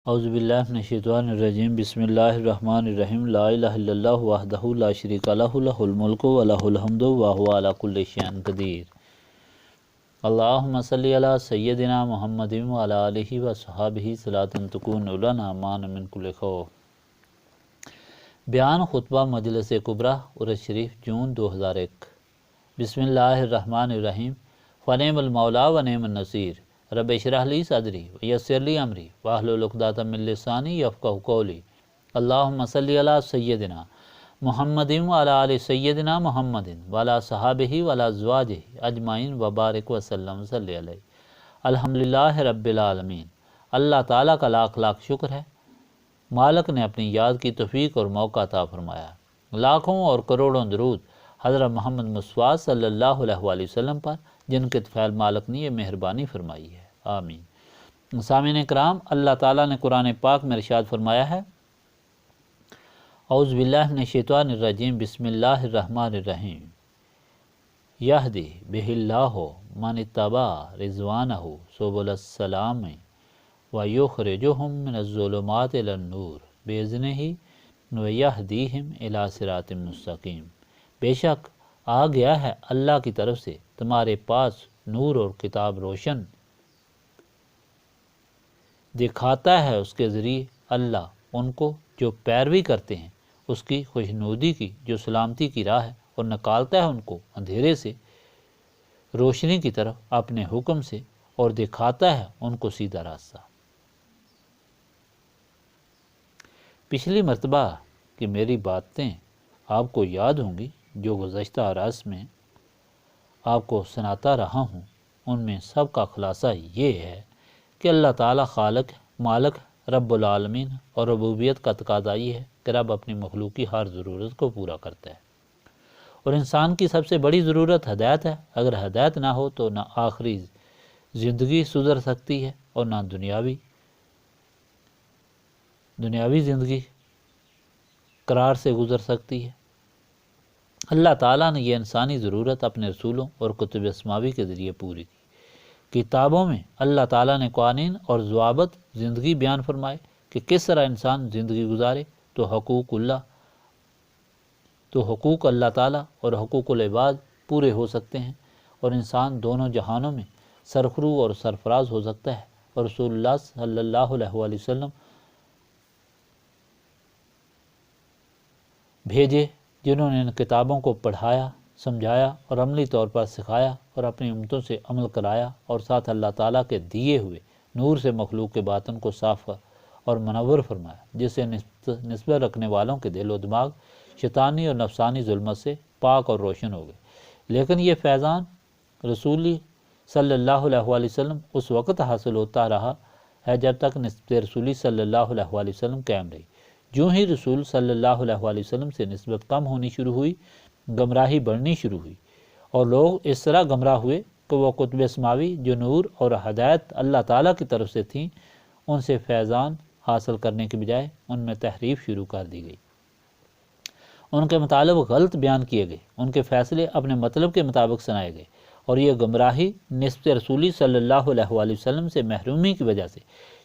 اعوذ باللہ من الشیطان الرجیم بسم اللہ الرحمن الرحیم لا الہ الا اللہ وحدہ لا شریک لہ لہ الملک و لہ الحمد وہو علی کل شیء قدیر۔ اللہم صلی علی سیدنا محمد وعلی آلہ وصحبہ صلاۃ تکون لنا امان من کل خوف۔ بیان خطبہ مجلس کبریٰ عرس شریف جون 2001۔ بسم اللہ الرحمن الرحیم فنعم المولا ونعم النصیر رب اشرح لی صدری ویسر لی امری واحلل عقدۃ من لسانی یفقہوا قولی۔ اللہم صلی علی سیدنا محمد وعلی آل سیدنا محمد وعلی صحابہ وعلی ازواجہ اجمعین وبارک وسلم صلی علیہ۔ الحمدللہ رب العالمین۔ اللہ تعالیٰ کا لاکھ لاکھ شکر ہے، مالک نے اپنی یاد کی توفیق اور موقع عطا فرمایا۔ لاکھوں اور کروڑوں درود حضرت محمد مصطفیٰ صلی اللہ علیہ وآلہ وسلم پر، جن کے طفیل مالک نے یہ مہربانی فرمائی ہے، آمین۔ سامعین کرام، اللہ تعالیٰ نے قرآن پاک میں ارشاد فرمایا ہے، اعوذ باللہ من الشیطان الرجیم بسم اللہ الرحمن الرحیم یہدی بہ اللہ من اتبع رضوانہ سبل السلام ویخرجہم من الظلمات الی النور بإذنہ ویہدیہم الی صراط مستقیم۔ بے شک آ گیا ہے اللہ کی طرف سے تمہارے پاس نور اور کتاب روشن، دکھاتا ہے اس کے ذریعے اللہ ان کو جو پیروی کرتے ہیں اس کی خوشنودی کی جو سلامتی کی راہ ہے، اور نکالتا ہے ان کو اندھیرے سے روشنی کی طرف اپنے حکم سے، اور دکھاتا ہے ان کو سیدھا راستہ۔ پچھلی مرتبہ کہ میری باتیں آپ کو یاد ہوں گی جو گزشتہ عرص میں آپ کو سناتا رہا ہوں، ان میں سب کا خلاصہ یہ ہے کہ اللہ تعالیٰ خالق، مالک، رب العالمین، اور ربوبیت کا تقاضا یہ ہے کہ رب اپنی مخلوق کی ہر ضرورت کو پورا کرتا ہے، اور انسان کی سب سے بڑی ضرورت ہدایت ہے۔ اگر ہدایت نہ ہو تو نہ آخری زندگی سدھر سکتی ہے اور نہ دنیاوی زندگی قرار سے گزر سکتی ہے۔ اللہ تعالیٰ نے یہ انسانی ضرورت اپنے رسولوں اور کتب سماوی کے ذریعے پوری کی۔ کتابوں میں اللہ تعالیٰ نے قوانین اور ضوابط زندگی بیان فرمائے کہ کس طرح انسان زندگی گزارے تو حقوق اللہ تعالیٰ اور حقوق العباد پورے ہو سکتے ہیں، اور انسان دونوں جہانوں میں سرخرو اور سرفراز ہو سکتا ہے۔ اور رسول اللہ صلی اللہ علیہ وآلہ وسلم بھیجے جنہوں نے ان کتابوں کو پڑھایا، سمجھایا اور عملی طور پر سکھایا، اور اپنی امتوں سے عمل کرایا، اور ساتھ اللہ تعالیٰ کے دیے ہوئے نور سے مخلوق کے باطن کو صاف اور منور فرمایا، جس سے نسبت رکھنے والوں کے دل و دماغ شیطانی اور نفسانی ظلمت سے پاک اور روشن ہو گئے۔ لیکن یہ فیضان رسولی صلی اللہ علیہ وآلہ وسلم اس وقت حاصل ہوتا رہا ہے جب تک نسبت رسولی صلی اللہ علیہ وآلہ وسلم قائم رہی۔ جو ہی رسول صلی اللہ علیہ وآلہ وسلم سے نسبت کم ہونی شروع ہوئی، گمراہی بڑھنی شروع ہوئی، اور لوگ اس طرح گمراہ ہوئے کہ وہ کتب سماوی جو نور اور ہدایت اللہ تعالیٰ کی طرف سے تھیں، ان سے فیضان حاصل کرنے کے بجائے ان میں تحریف شروع کر دی گئی، ان کے مطالب غلط بیان کیے گئے، ان کے فیصلے اپنے مطلب کے مطابق سنائے گئے، اور یہ گمراہی نسبت رسولی صلی اللہ علیہ وآلہ وسلم سے محرومی کی وجہ سے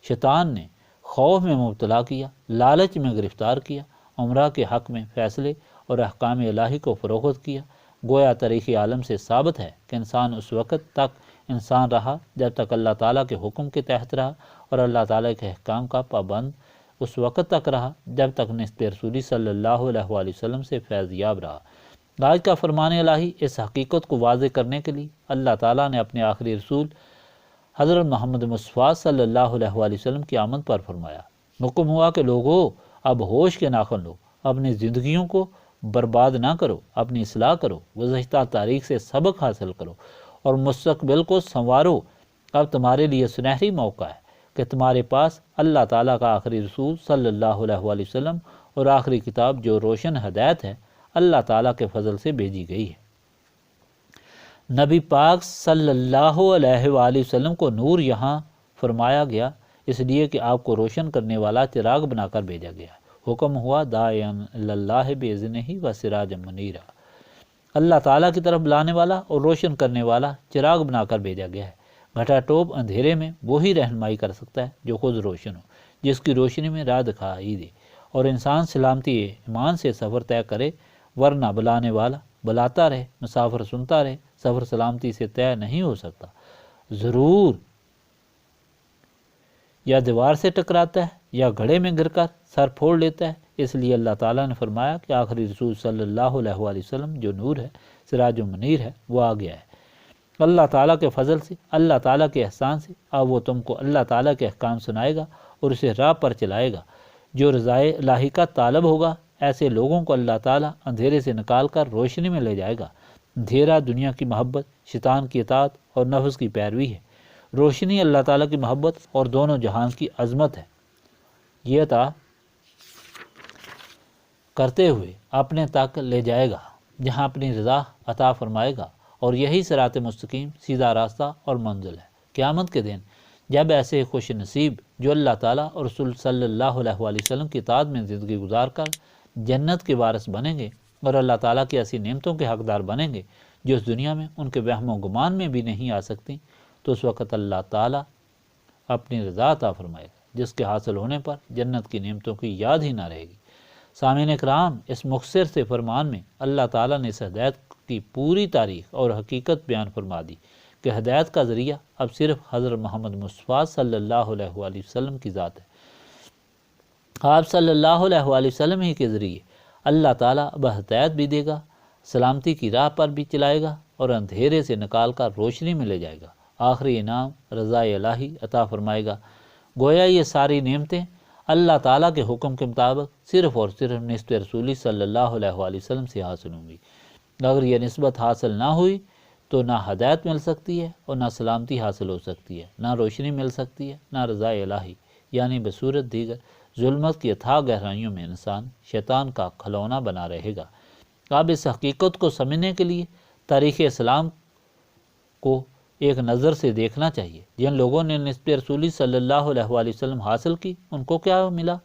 شیطان نے خوف میں مبتلا کیا، لالچ میں گرفتار کیا، عمرہ کے حق میں فیصلے اور احکام الہی کو فروخت کیا۔ گویا تاریخ عالم سے ثابت ہے کہ انسان اس وقت تک انسان رہا جب تک اللہ تعالیٰ کے حکم کے تحت رہا، اور اللہ تعالیٰ کے احکام کا پابند اس وقت تک رہا جب تک نسبت رسولی صلی اللہ علیہ وآلہ وسلم سے فیض یاب رہا۔ آج کا فرمان الہی اس حقیقت کو واضح کرنے کے لیے اللہ تعالیٰ نے اپنے آخری رسول حضرت محمد مصطفیٰ صلی اللہ علیہ وآلہ وسلم کی آمد پر فرمایا۔ حکم ہوا کہ لوگو اب ہوش کے ناخن لو، اپنی زندگیوں کو برباد نہ کرو، اپنی اصلاح کرو، گزشتہ تاریخ سے سبق حاصل کرو اور مستقبل کو سنوارو۔ اب تمہارے لیے سنہری موقع ہے کہ تمہارے پاس اللہ تعالیٰ کا آخری رسول صلی اللہ علیہ وآلہ وسلم اور آخری کتاب جو روشن ہدایت ہے اللہ تعالیٰ کے فضل سے بھیجی گئی ہے۔ نبی پاک صلی اللہ علیہ وآلہ وسلم کو نور یہاں فرمایا گیا اس لیے کہ آپ کو روشن کرنے والا چراغ بنا کر بھیجا گیا ہے۔ حکم ہوا داعیاً الی اللہ بإذنہ وسراجا منیرا، اللہ تعالیٰ کی طرف بلانے والا اور روشن کرنے والا چراغ بنا کر بھیجا گیا ہے۔ گھٹا ٹوپ اندھیرے میں وہی رہنمائی کر سکتا ہے جو خود روشن ہو، جس کی روشنی میں راہ دکھائی دے، اور انسان سلامتی ایمان سے سفر طے کرے، ورنہ بلانے والا بلاتا رہے، مسافر سنتا رہے، سفر سلامتی سے طے نہیں ہو سکتا، ضرور یا دیوار سے ٹکراتا ہے یا گھڑے میں گر کر سر پھوڑ لیتا ہے۔ اس لیے اللہ تعالیٰ نے فرمایا کہ آخری رسول صلی اللہ علیہ وآلہ وسلم جو نور ہے، سراج و منیر ہے، وہ آ گیا ہے۔ اللہ تعالیٰ کے فضل سے، اللہ تعالیٰ کے احسان سے اب وہ تم کو اللہ تعالیٰ کے احکام سنائے گا اور اسے راہ پر چلائے گا۔ جو رضائے الہی کا طالب ہوگا، ایسے لوگوں کو اللہ تعالیٰ اندھیرے سے نکال کر روشنی میں لے جائے گا۔ اندھیرا دنیا کی محبت، شیطان کی اطاعت اور نفس کی پیروی ہے، روشنی اللہ تعالیٰ کی محبت اور دونوں جہان کی عظمت ہے۔ یہ عطا کرتے ہوئے اپنے تک لے جائے گا جہاں اپنی رضا عطا فرمائے گا، اور یہی صراط مستقیم سیدھا راستہ اور منزل ہے۔ قیامت کے دن جب ایسے خوش نصیب جو اللہ تعالیٰ اور رسول صلی اللہ علیہ وآلہ وسلم کی اطاعت میں زندگی گزار کر جنت کے وارث بنیں گے اور اللہ تعالیٰ کی ایسی نعمتوں کے حقدار بنیں گے جو اس دنیا میں ان کے وہم و گمان میں بھی نہیں آ سکتی، تو اس وقت اللہ تعالیٰ اپنی رضا عطا فرمائے گا، جس کے حاصل ہونے پر جنت کی نعمتوں کی یاد ہی نہ رہے گی۔ سامعین اکرام، اس مختصر سے فرمان میں اللہ تعالیٰ نے اس ہدایت کی پوری تاریخ اور حقیقت بیان فرما دی کہ ہدایت کا ذریعہ اب صرف حضرت محمد مصطفیٰ صلی اللہ علیہ وآلہ وسلم کی ذات ہے۔ آپ صلی اللہ علیہ وآلہ وسلم ہی کے ذریعے اللہ تعالیٰ اب ہدایت بھی دے گا، سلامتی کی راہ پر بھی چلائے گا اور اندھیرے سے نکال کر روشنی میں لے جائے گا، آخری انعام رضا الہی عطا فرمائے گا۔ گویا یہ ساری نعمتیں اللہ تعالیٰ کے حکم کے مطابق صرف اور صرف نسبت رسولی صلی اللہ علیہ وآلہ وسلم سے حاصل ہوں گی۔ اگر یہ نسبت حاصل نہ ہوئی تو نہ ہدایت مل سکتی ہے اور نہ سلامتی حاصل ہو سکتی ہے، نہ روشنی مل سکتی ہے، نہ رضا الہی، یعنی بصورت دیگر ظلمت کی اتھاہ گہرائیوں میں انسان شیطان کا کھلونا بنا رہے گا۔ اب اس حقیقت کو سمجھنے کے لیے تاریخ اسلام کو ایک نظر سے دیکھنا چاہیے۔ جن لوگوں نے نسبت رسولی صلی اللہ علیہ وآلہ وسلم حاصل کی، ان کو کیا ملا؟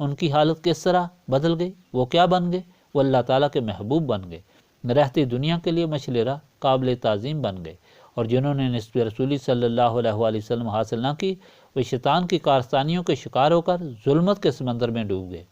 ان کی حالت کس طرح بدل گئی؟ وہ کیا بن گئے؟ وہ اللہ تعالیٰ کے محبوب بن گئے، رہتی دنیا کے لیے مشعل راہ، قابل تعظیم بن گئے۔ اور جنہوں نے نسبت رسولی صلی اللہ علیہ وآلہ وسلم حاصل نہ کی، وہ شیطان کی کارستانیوں کے شکار ہو کر ظلمت کے سمندر میں ڈوب گئے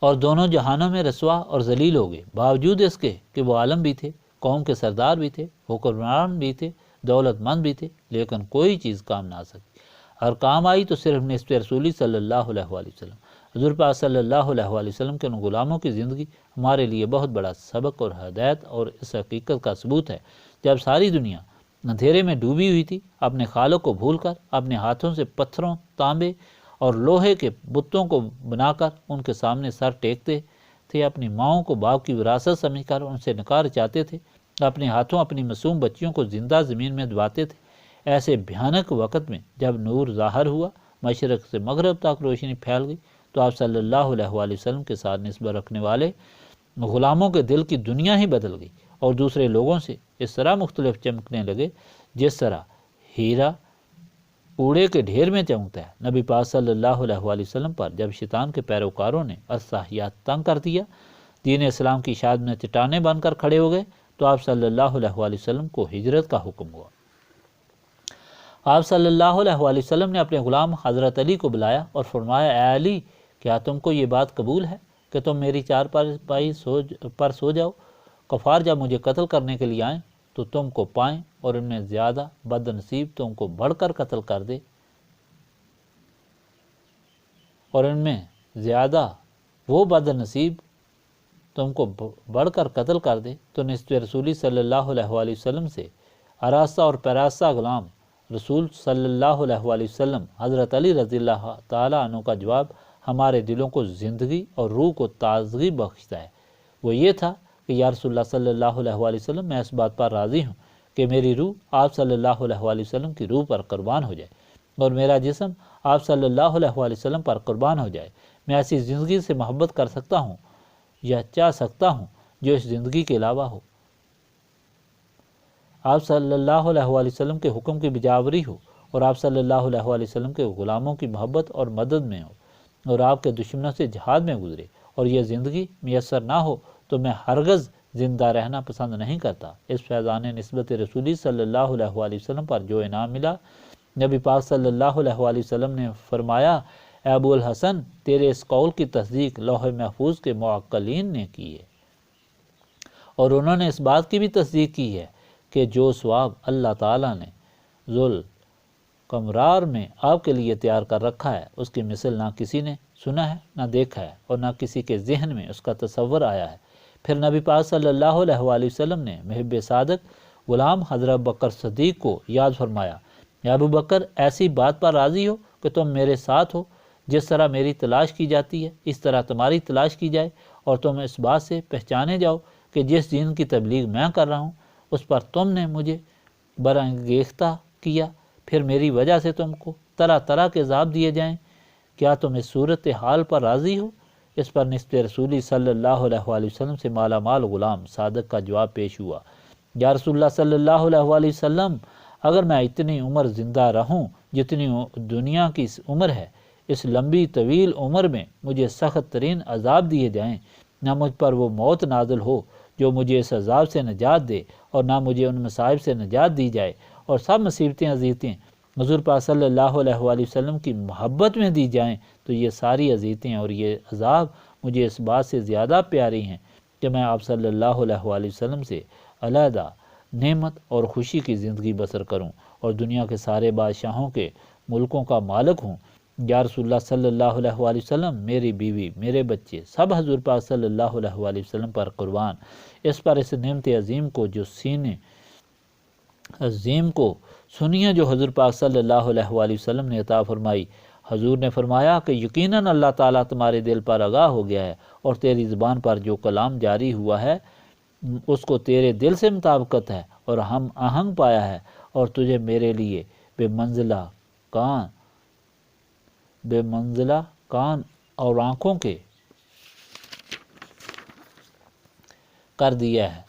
اور دونوں جہانوں میں رسوا اور ذلیل ہو گئے، باوجود اس کے کہ وہ عالم بھی تھے، قوم کے سردار بھی تھے، حکمران بھی تھے، دولت مند بھی تھے، لیکن کوئی چیز کام نہ آ سکی۔ اور کام آئی تو صرف نسبت رسولی صلی اللہ علیہ وآلہ وسلم۔ حضور پاک صلی اللہ علیہ وآلہ وسلم کے ان غلاموں کی زندگی ہمارے لیے بہت بڑا سبق اور ہدایت اور اس حقیقت کا ثبوت ہے۔ جب ساری دنیا اندھیرے میں ڈوبی ہوئی تھی، اپنے خالق کو بھول کر اپنے ہاتھوں سے پتھروں، تانبے اور لوہے کے بتوں کو بنا کر ان کے سامنے سر ٹیکتے تھے، اپنی ماؤں کو باپ کی وراثت سمجھ کر ان سے نکاح رچاتے تھے، اپنے ہاتھوں اپنی معصوم بچیوں کو زندہ زمین میں دباتے تھے، ایسے بھیانک وقت میں جب نور ظاہر ہوا، مشرق سے مغرب تک روشنی پھیل گئی، تو آپ صلی اللہ علیہ وآلہ وسلم کے ساتھ نسبت رکھنے والے غلاموں کے دل کی دنیا ہی بدل گئی اور دوسرے لوگوں سے اس طرح مختلف چمکنے لگے جس طرح ہیرا کوڑے کے ڈھیر میں چمکتا ہے۔ نبی پاک صلی اللہ علیہ وآلہ وسلم پر جب شیطان کے پیروکاروں نے عرصہیات تنگ کر دیا، دین اسلام کی شاد میں چٹانیں بن کر کھڑے ہو گئے، تو آپ صلی اللہ علیہ وآلہ وسلم کو ہجرت کا حکم ہوا۔ آپ صلی اللہ علیہ وآلہ وسلم نے اپنے غلام حضرت علی کو بلایا اور فرمایا، اے علی، کیا تم کو یہ بات قبول ہے کہ تم میری چارپائی پر سو جاؤ؟ کفار جب مجھے قتل کرنے کے لیے آئیں تو تم کو پائیں اور ان میں زیادہ بد نصیب تم کو بڑھ کر قتل کر دے، اور ان میں زیادہ وہ بد نصیب تم کو بڑھ کر قتل کر دے، تو نسبت رسولی صلی اللہ علیہ وآلہ وسلم سے آراستہ اور پیراستہ غلام رسول صلی اللہ علیہ وآلہ وسلم حضرت علی رضی اللہ تعالیٰ عنہ کا جواب ہمارے دلوں کو زندگی اور روح کو تازگی بخشتا ہے۔ وہ یہ تھا کہ یا رسول اللہ صلی اللہ علیہ وآلہ وسلم، میں اس بات پر راضی ہوں کہ میری روح آپ صلی اللہ علیہ وآلہ وسلم کی روح پر قربان ہو جائے اور میرا جسم آپ صلی اللہ علیہ وآلہ وسلم پر قربان ہو جائے۔ میں ایسی زندگی سے محبت کر سکتا ہوں یا چاہ سکتا ہوں جو اس زندگی کے علاوہ ہو، آپ صلی اللہ علیہ وآلہ وسلم کے حکم کی بجاوری ہو اور آپ صلی اللہ علیہ وآلہ وسلم کے غلاموں کی محبت اور مدد میں ہو اور آپ کے دشمنوں سے جہاد میں گزرے، اور یہ زندگی میسر نہ ہو تو میں ہرگز زندہ رہنا پسند نہیں کرتا۔ اس فیضان نسبت رسولی صلی اللہ علیہ وآلہ وسلم پر جو انعام ملا نبی پاک صلی اللہ علیہ وآلہ وسلم نے فرمایا اے ابو الحسن تیرے اس قول کی تصدیق لوح محفوظ کے معقلین نے کی ہے، اور انہوں نے اس بات کی بھی تصدیق کی ہے کہ جو ثواب اللہ تعالیٰ نے ذوالقمرار میں آپ کے لیے تیار کر رکھا ہے اس کی مثل نہ کسی نے سنا ہے نہ دیکھا ہے اور نہ کسی کے ذہن میں اس کا تصور آیا ہے۔ پھر نبی پاک صلی اللہ علیہ وآلہ وسلم نے محب صادق غلام حضرت بکر صدیق کو یاد فرمایا، یا ابو بکر ایسی بات پر راضی ہو کہ تم میرے ساتھ ہو، جس طرح میری تلاش کی جاتی ہے اس طرح تمہاری تلاش کی جائے، اور تم اس بات سے پہچانے جاؤ کہ جس دین کی تبلیغ میں کر رہا ہوں اس پر تم نے مجھے برانگیختہ کیا، پھر میری وجہ سے تم کو طرح طرح کے عذاب دیے جائیں، کیا تم اس صورت حال پر راضی ہو؟ اس پر نسبت رسولی صلی اللہ علیہ وآلہ وسلم سے مالا مال غلام صادق کا جواب پیش ہوا، یا رسول اللہ صلی اللہ علیہ وآلہ وسلم اگر میں اتنی عمر زندہ رہوں جتنی دنیا کی عمر ہے، اس لمبی طویل عمر میں مجھے سخت ترین عذاب دیے جائیں، نہ مجھ پر وہ موت نازل ہو جو مجھے اس عذاب سے نجات دے، اور نہ مجھے ان مصائب سے نجات دی جائے، اور سب مصیبتیں اذیتیں حضور پاک صلی اللہ علیہ وآلہ وسلم کی محبت میں دی جائیں، تو یہ ساری اذیتیں اور یہ عذاب مجھے اس بات سے زیادہ پیاری ہیں کہ میں آپ صلی اللہ علیہ وآلہ وسلم سے علیحدہ نعمت اور خوشی کی زندگی بسر کروں اور دنیا کے سارے بادشاہوں کے ملکوں کا مالک ہوں۔ یا رسول اللہ صلی اللہ علیہ وآلہ وسلم میری بیوی میرے بچے سب حضور پاک صلی اللہ علیہ وآلہ وسلم پر قربان، اس پر اس نعمت عظیم کو جو سینے عظیم کو سنیے جو حضور پاک صلی اللہ علیہ وآلہ وسلم نے عطا فرمائی۔ حضور نے فرمایا کہ یقیناً اللہ تعالیٰ تمہارے دل پر آگاہ ہو گیا ہے، اور تیری زبان پر جو کلام جاری ہوا ہے اس کو تیرے دل سے مطابقت ہے اور ہم آہنگ پایا ہے، اور تجھے میرے لیے بے منزلہ کان اور آنکھوں کے کر دیا ہے،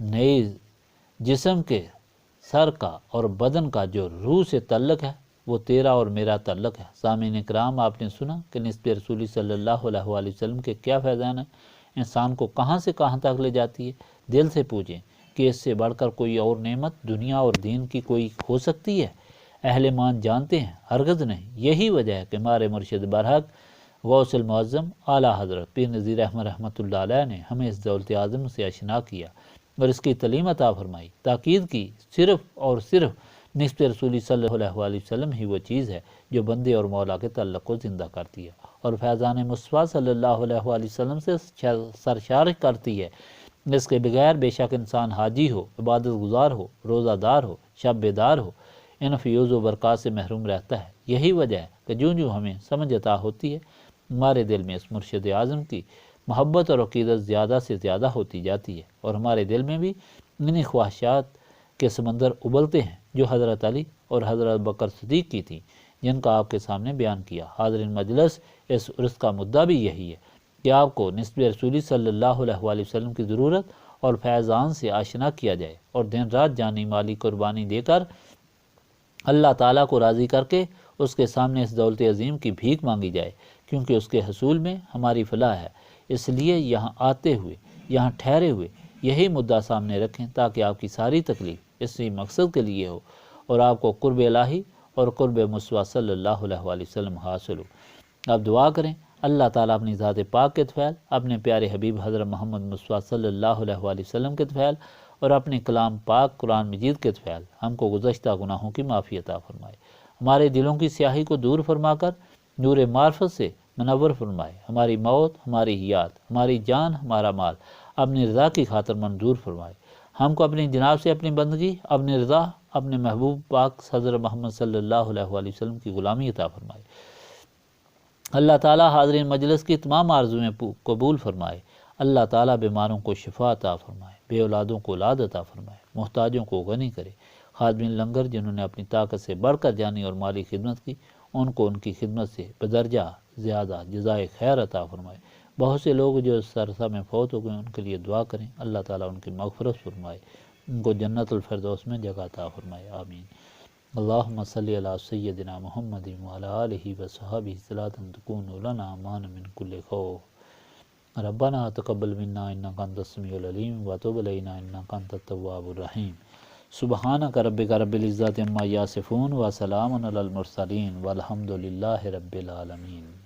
نیز جسم کے سر کا اور بدن کا جو روح سے تعلق ہے وہ تیرا اور میرا تعلق ہے۔ سامعین کرام، آپ نے سنا کہ نسبت رسولی صلی اللہ علیہ وآلہ وسلم کے کیا فیضان ہیں، انسان کو کہاں سے کہاں تک لے جاتی ہے۔ دل سے پوچھیں کہ اس سے بڑھ کر کوئی اور نعمت دنیا اور دین کی کوئی ہو سکتی ہے؟ اہل ایمان جانتے ہیں ہرگز نہیں۔ یہی وجہ ہے کہ ہمارے مرشد برحق غوث المعظم اعلیٰ حضرت پیر نذیر احمد رحمۃ اللہ علیہ نے ہمیں اس دولت اعظم سے آشنا کیا اور اس کی تعلیم عطا فرمائی، تاکید کی صرف اور صرف نسبت رسولی صلی اللہ علیہ وسلم ہی وہ چیز ہے جو بندے اور مولا کے تعلق کو زندہ کرتی ہے اور فیضان مصطفیٰ صلی اللہ علیہ وسلم سے سرشار کرتی ہے۔ اس کے بغیر بے شک انسان حاجی ہو، عبادت گزار ہو، روزہ دار ہو، شب بیدار ہو، ان فیوز و برکات سے محروم رہتا ہے۔ یہی وجہ ہے کہ جو ہمیں سمجھ عطا ہوتی ہے ہمارے دل میں اس مرشد اعظم کی محبت اور عقیدت زیادہ سے زیادہ ہوتی جاتی ہے، اور ہمارے دل میں بھی انہی خواہشات کے سمندر ابلتے ہیں جو حضرت علی اور حضرت بکر صدیق کی تھیں، جن کا آپ کے سامنے بیان کیا۔ حاضرین مجلس، اس عرس کا مدعا بھی یہی ہے کہ آپ کو نسبت رسولی صلی اللہ علیہ وآلہ وسلم کی ضرورت اور فیضان سے آشنا کیا جائے، اور دن رات جانی مالی قربانی دے کر اللہ تعالیٰ کو راضی کر کے اس کے سامنے اس دولت عظیم کی بھیک مانگی جائے، کیونکہ اس کے حصول میں ہماری فلاح ہے۔ اس لیے یہاں آتے ہوئے، یہاں ٹھہرے ہوئے یہی مدعا سامنے رکھیں تاکہ آپ کی ساری تکلیف اسی مقصد کے لیے ہو اور آپ کو قرب الہی اور قرب مصطفیٰ صلی اللہ علیہ وآلہ وسلم حاصل ہو۔ آپ دعا کریں اللہ تعالیٰ اپنی ذات پاک کے طفیل، اپنے پیارے حبیب حضرت محمد مصطفیٰ صلی اللہ علیہ وآلہ وسلم کے طفیل اور اپنے کلام پاک قرآن مجید کے طفیل ہم کو گزشتہ گناہوں کی معافی عطا فرمائے، ہمارے دلوں کی سیاہی کو دور فرما کر نور معرفت سے منور فرمائے، ہماری موت، ہماری حیات، ہماری جان، ہمارا مال اپنی رضا کی خاطر منظور فرمائے، ہم کو اپنی جناب سے اپنی بندگی، اپنی رضا، اپنے محبوب پاک حضرت محمد صلی اللہ علیہ وآلہ وسلم کی غلامی عطا فرمائے۔ اللہ تعالیٰ حاضرین مجلس کی تمام آرزویں قبول فرمائے۔ اللہ تعالیٰ بیماروں کو شفا عطا فرمائے، بے اولادوں کو اولاد عطا فرمائے، محتاجوں کو غنی کرے۔ خادمین لنگر جنہوں نے اپنی طاقت سے بڑھ کر جانی اور مالی خدمت کی، ان کو ان کی خدمت سے بدرجہ زیادہ جزائے خیر عطا فرمائے۔ بہت سے لوگ جو اس عرصہ میں فوت ہو گئے ان کے لیے دعا کریں، اللہ تعالیٰ ان کی مغفرت فرمائے، ان کو جنت الفردوس میں جگہ عطا فرمائے، آمین۔ اللہم صلی علی سیدنا محمد وعلی آلہ وصحبہ صلاۃ تکون لنا امان من کل خوف۔ ربنا تقبل منا انک انت السمیع العلیم وتب علینا انک انت التواب الرحیم۔ سبحانک ربک رب العزت عما یصفون وسلام علی المرسلین والحمد للہ رب العالمین۔